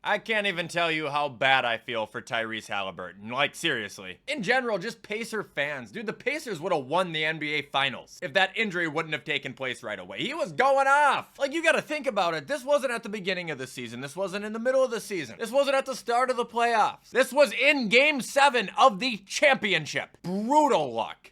I can't even tell you how bad I feel for Tyrese Halliburton. Like, seriously. In general, just Pacer fans. Dude, the Pacers would have won the NBA Finals if that injury wouldn't have taken place right away. He was going off. Like, you gotta think about it. This wasn't at the beginning of the season. This wasn't in the middle of the season. This wasn't at the start of the playoffs. This was in Game 7 of the championship. Brutal luck.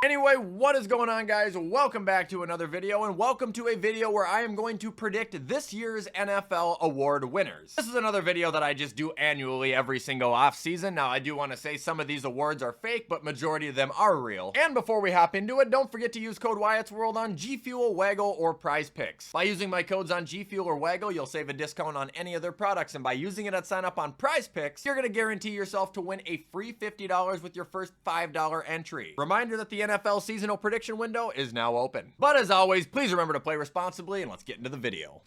Anyway, what is going on, guys? Welcome back to another video, and welcome to a video where I am going to predict this year's NFL award winners. This is another video that I just do annually every single off season. Now, I do want to say some of these awards are fake, but majority of them are real. And before we hop into it, don't forget to use code WyattzWorld on G Fuel, Waggle, or Prize Picks. By using my codes on G Fuel or Waggle, you'll save a discount on any of their products, and by using it at sign up on Prize Picks, you're going to guarantee yourself to win a free $50 with your first $5 entry. Reminder that the NFL seasonal prediction window is now open. But as always, please remember to play responsibly, and let's get into the video.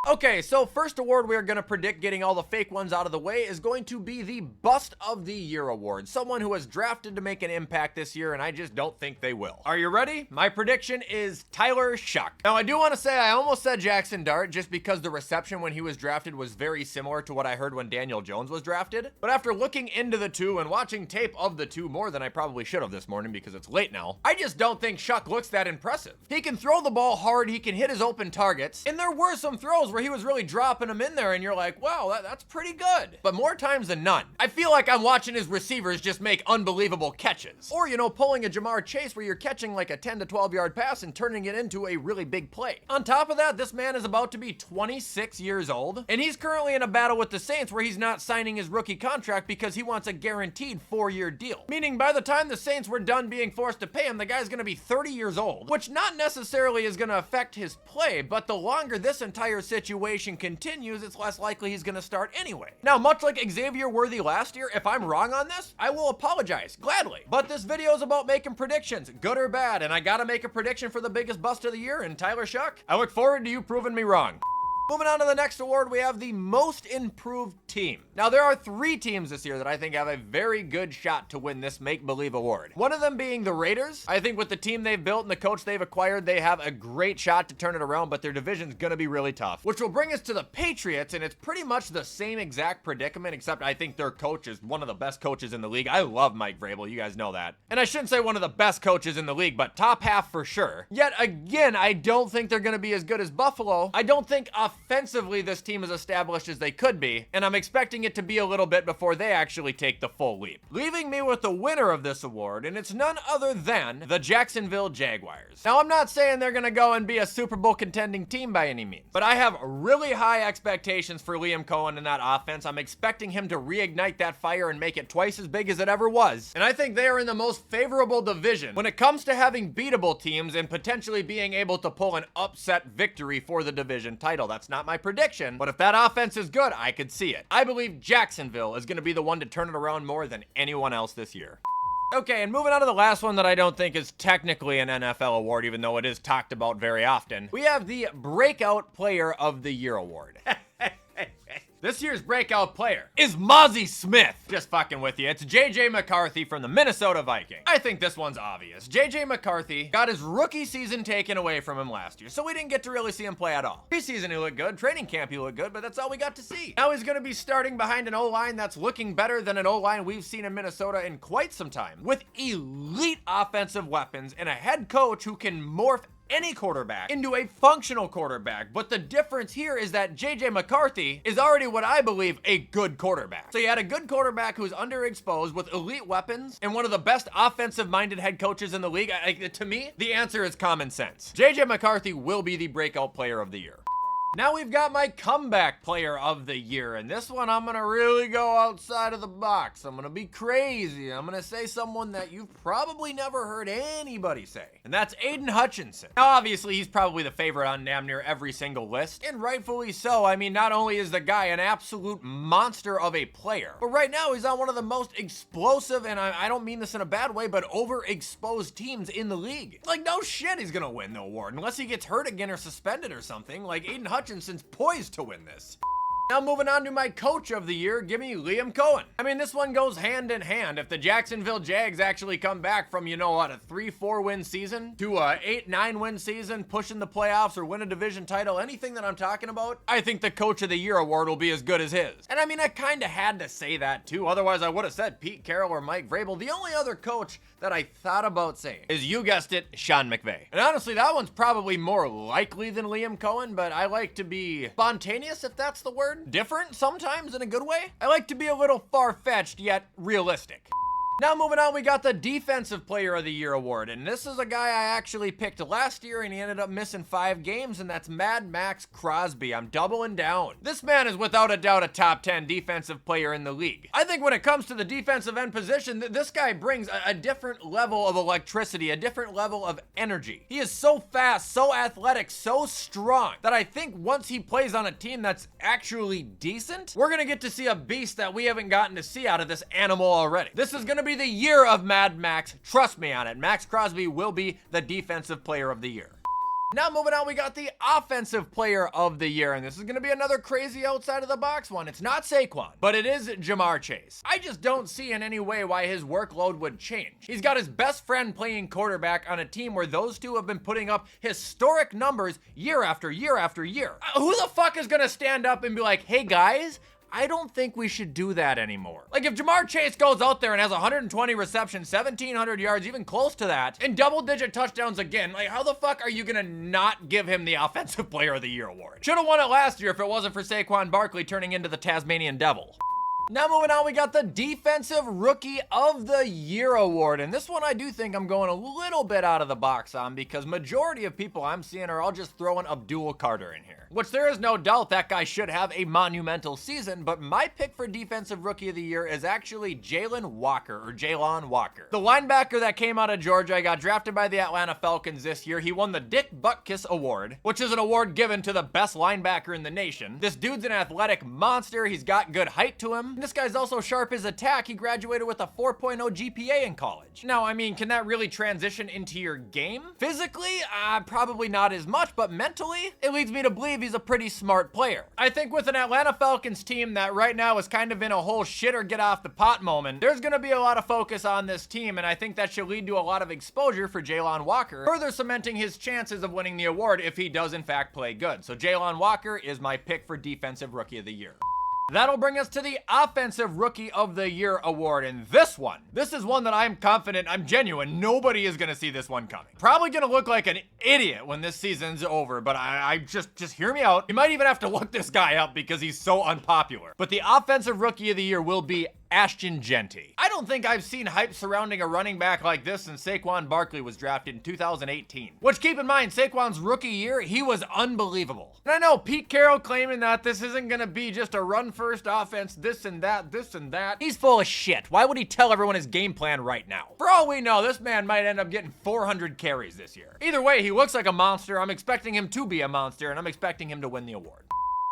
Okay, so first award we are going to predict, getting all the fake ones out of the way, is going to be the Bust of the Year award. Someone who was drafted to make an impact this year, and I just don't think they will. Are you ready? My prediction is Tyler Shough. Now, I do want to say I almost said Jackson Dart just because the reception when he was drafted was very similar to what I heard when Daniel Jones was drafted. But after looking into the two and watching tape of the two more than I probably should have this morning because it's late now, I just don't think Shough looks that impressive. He can throw the ball hard, he can hit his open targets, and there were some throws where he was really dropping them in there and you're like, wow, that's pretty good. But more times than none, I feel like I'm watching his receivers just make unbelievable catches. Or, you know, pulling a Jamar Chase where you're catching like a 10 to 12 yard pass and turning it into a really big play. On top of that, this man is about to be 26 years old, and he's currently in a battle with the Saints where he's not signing his rookie contract because he wants a guaranteed 4-year deal. Meaning by the time the Saints were done being forced to pay him, the guy's gonna be 30 years old, which not necessarily is gonna affect his play, but the longer this entire situation continues, it's less likely he's gonna start anyway. Now, much like Xavier Worthy last year, if I'm wrong on this, I will apologize, gladly. But this video is about making predictions, good or bad, and I gotta make a prediction for the biggest bust of the year in Tyler Shough. I look forward to you proving me wrong. Moving on to the next award, we have the Most Improved Team. Now, there are 3 teams this year that I think have a very good shot to win this make-believe award. One of them being the Raiders. I think with the team they've built and the coach they've acquired, they have a great shot to turn it around, but their division's gonna be really tough. Which will bring us to the Patriots, and it's pretty much the same exact predicament, except I think their coach is one of the best coaches in the league. I love Mike Vrabel, you guys know that. And I shouldn't say one of the best coaches in the league, but top half for sure. Yet again, I don't think they're gonna be as good as Buffalo. I don't think offensively this team is established as they could be, and I'm expecting it to be a little bit before they actually take the full leap. Leaving me with the winner of this award, and it's none other than the Jacksonville Jaguars. Now, I'm not saying they're gonna go and be a Super Bowl contending team by any means, but I have really high expectations for Liam Cohen in that offense. I'm expecting him to reignite that fire and make it twice as big as it ever was, and I think they are in the most favorable division when it comes to having beatable teams and potentially being able to pull an upset victory for the division title. That's not my prediction, but if that offense is good, I could see it. I believe Jacksonville is going to be the one to turn it around more than anyone else this year. Okay, and moving on to the last one that I don't think is technically an NFL award, even though it is talked about very often, we have the Breakout Player of the Year award. This year's Breakout Player is Mozzie Smith. Just fucking with you. It's J.J. McCarthy from the Minnesota Vikings. I think this one's obvious. J.J. McCarthy got his rookie season taken away from him last year, so we didn't get to really see him play at all. Preseason he looked good, training camp he looked good, but that's all we got to see. Now he's gonna be starting behind an O-line that's looking better than an O-line we've seen in Minnesota in quite some time, with elite offensive weapons and a head coach who can morph any quarterback into a functional quarterback. But the difference here is that JJ McCarthy is already what I believe a good quarterback. So you had a good quarterback who's underexposed with elite weapons and one of the best offensive minded head coaches in the league. To me, the answer is common sense. JJ McCarthy will be the Breakout Player of the Year. Now we've got my Comeback Player of the Year, and this one I'm gonna really go outside of the box. I'm gonna be crazy. I'm gonna say someone that you've probably never heard anybody say, and that's Aiden Hutchinson. Now obviously he's probably the favorite on damn near every single list, and rightfully so. I mean, not only is the guy an absolute monster of a player, but right now he's on one of the most explosive, and I don't mean this in a bad way, but overexposed teams in the league. Like, no shit he's gonna win the award, unless he gets hurt again or suspended or something. Like, Aiden Hutchinson's poised to win this. Now moving on to my coach of the year, give me Liam Cohen. I mean, this one goes hand in hand. If the Jacksonville Jags actually come back from, you know what, a 3-4 win season to a 8-9 win season, pushing the playoffs or win a division title, anything that I'm talking about, I think the coach of the year award will be as good as his. And I mean, I kind of had to say that too. Otherwise, I would have said Pete Carroll or Mike Vrabel. The only other coach that I thought about saying is, you guessed it, Sean McVay. And honestly, that one's probably more likely than Liam Cohen, but I like to be spontaneous, if that's the word. Different sometimes in a good way. I like to be a little far-fetched yet realistic. Now moving on, we got the Defensive Player of the Year award, and this is a guy I actually picked last year, and he ended up missing 5 games, and that's Mad Max Crosby. I'm doubling down. This man is without a doubt a top 10 defensive player in the league. I think when it comes to the defensive end position, this guy brings a different level of electricity, a different level of energy. He is so fast, so athletic, so strong, that I think once he plays on a team that's actually decent, we're gonna get to see a beast that we haven't gotten to see out of this animal already. This is gonna be the year of Mad Max. Trust me on it. Max Crosby will be the Defensive Player of the Year. Now moving on, we got the Offensive Player of the Year, and this is going to be another crazy outside of the box one. It's not Saquon, but it is Jamar Chase. I just don't see in any way why his workload would change. He's got his best friend playing quarterback on a team where those two have been putting up historic numbers year after year after year. Who the fuck is going to stand up and be like, hey guys, I don't think we should do that anymore. Like, if Jamar Chase goes out there and has 120 receptions, 1,700 yards, even close to that, and double-digit touchdowns again, like, how the fuck are you gonna not give him the Offensive Player of the Year award? Should've won it last year if it wasn't for Saquon Barkley turning into the Tasmanian Devil. Now moving on, we got the Defensive Rookie of the Year award, and this one I do think I'm going a little bit out of the box on, because majority of people I'm seeing are all just throwing Abdul Carter in here, which there is no doubt that guy should have a monumental season, but my pick for Defensive Rookie of the Year is actually Jalon Walker, the linebacker that came out of Georgia. Got drafted by the Atlanta Falcons this year. He won the Dick Butkus Award, which is an award given to the best linebacker in the nation. This dude's an athletic monster. He's got good height to him. This guy's also sharp as a tack. He graduated with a 4.0 GPA in college. Now, I mean, can that really transition into your game? Physically, probably not as much, but mentally, it leads me to believe he's a pretty smart player. I think with an Atlanta Falcons team that right now is kind of in a whole shit or get off the pot moment, there's gonna be a lot of focus on this team, and I think that should lead to a lot of exposure for Jalon Walker, further cementing his chances of winning the award if he does in fact play good. So Jalon Walker is my pick for Defensive Rookie of the Year. That'll bring us to the Offensive Rookie of the Year award, and this is one that I'm confident, I'm genuine, nobody is gonna see this one coming. Probably gonna look like an idiot when this season's over, but I just hear me out. You might even have to look this guy up because he's so unpopular. But the Offensive Rookie of the Year will be Ashton Genty. I don't think I've seen hype surrounding a running back like this since Saquon Barkley was drafted in 2018. Which, keep in mind, Saquon's rookie year, he was unbelievable. And I know Pete Carroll claiming that this isn't gonna be just a run-first offense, this and that. He's full of shit. Why would he tell everyone his game plan right now? For all we know, this man might end up getting 400 carries this year. Either way, he looks like a monster. I'm expecting him to be a monster, and I'm expecting him to win the award.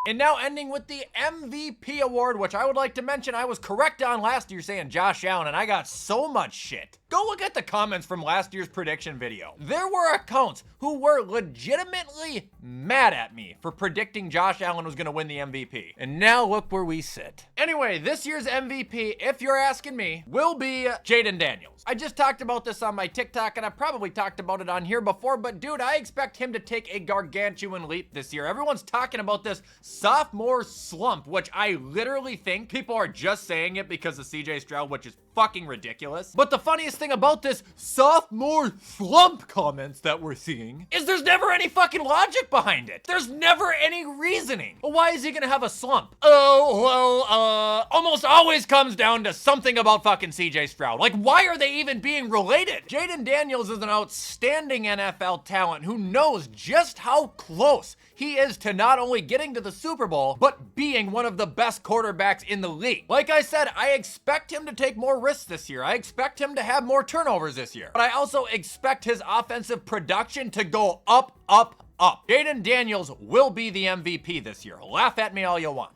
And now ending with the MVP award, which I would like to mention I was correct on last year saying Josh Allen, and I got so much shit. Go look at the comments from last year's prediction video. There were accounts who were legitimately mad at me for predicting Josh Allen was gonna win the MVP. And now look where we sit. Anyway, this year's MVP, if you're asking me, will be Jayden Daniels. I just talked about this on my TikTok, and I probably talked about it on here before, but dude, I expect him to take a gargantuan leap this year. Everyone's talking about this sophomore slump, which I literally think people are just saying it because of CJ Stroud, which is fucking ridiculous. But the funniest thing about this sophomore slump comments that we're seeing is there's never any fucking logic behind it. There's never any reasoning. Well, why is he gonna have a slump? Almost always comes down to something about fucking CJ Stroud. Like, why are they even being related? Jayden Daniels is an outstanding NFL talent who knows just how close he is to not only getting to the Super Bowl, but being one of the best quarterbacks in the league. Like I said, I expect him to take more risks this year. I expect him to have more turnovers this year. But I also expect his offensive production to go up, up, up. Jayden Daniels will be the MVP this year. Laugh at me all you want.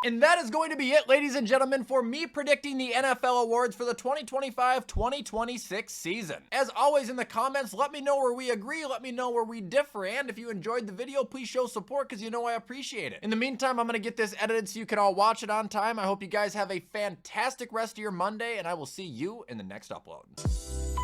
And that is going to be it, ladies and gentlemen, for me predicting the NFL awards for the 2025-2026 season. As always, in the comments, let me know where we agree, let me know where we differ, and if you enjoyed the video, please show support because you know I appreciate it. In the meantime, I'm going to get this edited so you can all watch it on time. I hope you guys have a fantastic rest of your Monday, and I will see you in the next upload.